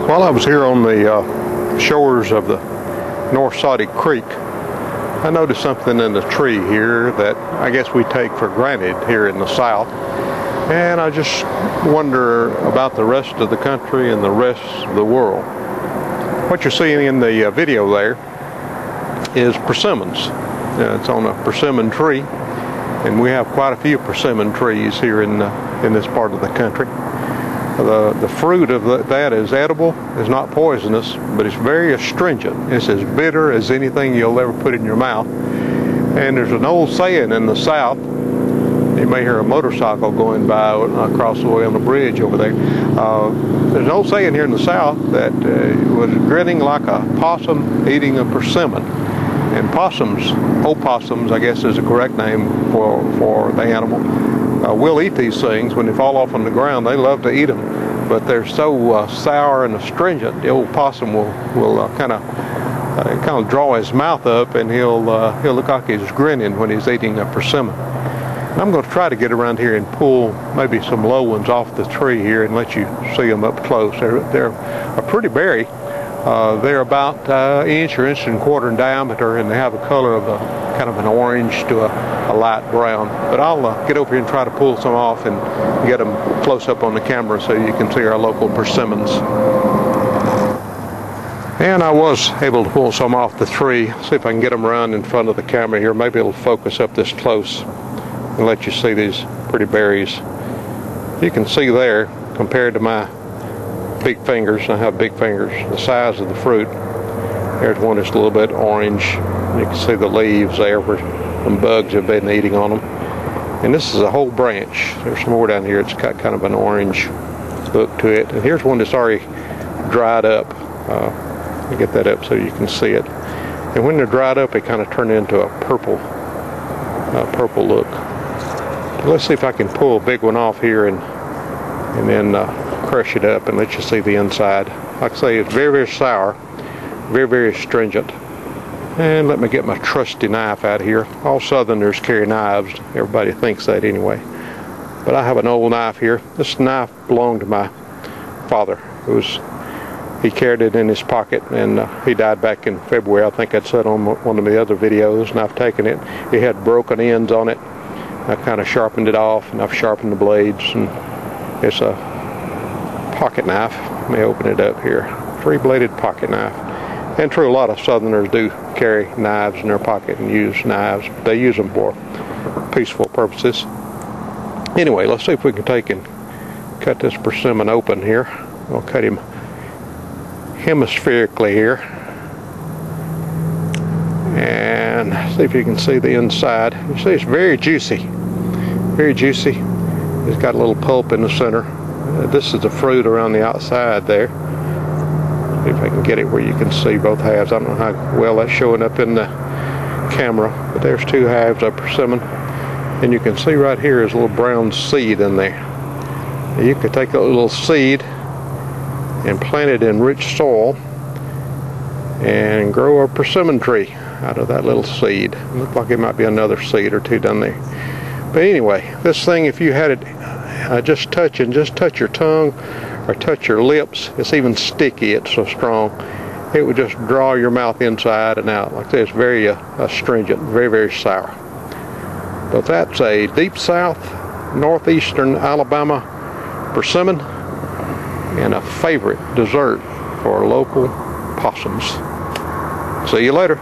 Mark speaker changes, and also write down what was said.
Speaker 1: While I was here on the shores of the North Saudi Creek, I noticed something in the tree here that I guess we take for granted here in the South. And I just wonder about the rest of the country and the rest of the world. What you're seeing in the video there is persimmons. It's on a persimmon tree, and we have quite a few persimmon trees here in this part of the country. The fruit of that is edible, it's not poisonous, but it's very astringent. It's as bitter as anything you'll ever put in your mouth. And there's an old saying in the South, you may hear a motorcycle going by across the way on the bridge over there. There's an old saying here in the South that was grinning like a possum eating a persimmon. And possums, opossums I guess is the correct name for the animal, will eat these things. When they fall off on the ground, they love to eat them, but they're so sour and astringent, the old possum will kind of draw his mouth up, and he'll look like he's grinning when he's eating a persimmon. And I'm going to try to get around here and pull maybe some low ones off the tree here and let you see them up close. They're a pretty berry. They're about inch or inch and a quarter in diameter, and they have a color of kind of an orange to a light brown. But I'll get over here and try to pull some off and get them close up on the camera so you can see our local persimmons. And I was able to pull some off the tree. See if I can get them around in front of the camera here. Maybe it'll focus up this close and let you see these pretty berries. You can see there, compared to my big fingers, and I have big fingers, the size of the fruit. There's one that's a little bit orange. You can see the leaves there where some bugs have been eating on them. And this is a whole branch. There's some more down here. It's got kind of an orange look to it. And here's one that's already dried up. Let me get that up so you can see it. And when they're dried up, they kind of turn into a purple look. Let's see if I can pull a big one off here and then crush it up and let you see the inside. Like I say, it's very, very sour, very, very astringent. And let me get my trusty knife out here. All Southerners carry knives. Everybody thinks that anyway. But I have an old knife here. This knife belonged to my father. He carried it in his pocket, and he died back in February. I think I'd said on one of the other videos, and I've taken it. It had broken ends on it. I've kind of sharpened it off, and I've sharpened the blades, and it's a pocket knife. Let me open it up here. 3-bladed pocket knife. And true, a lot of Southerners do carry knives in their pocket and use knives, but they use them for peaceful purposes. Anyway, let's see if we can take and cut this persimmon open here. I'll cut him hemispherically here and see if you can see the inside. You see it's very juicy, very juicy. It's got a little pulp in the center. This is the fruit around the outside there. See if I can get it where you can see both halves. I don't know how well that's showing up in the camera, but there's 2 halves of persimmon, and you can see right here is a little brown seed in there. You could take a little seed and plant it in rich soil and grow a persimmon tree out of that little seed. It looks like it might be another seed or 2 down there. But anyway, this thing, if you had it just touch your tongue or touch your lips, it's even sticky, it's so strong. It would just draw your mouth inside and out. Like this, very astringent, very, very sour. But that's a deep south, northeastern Alabama persimmon, and a favorite dessert for local possums. See you later.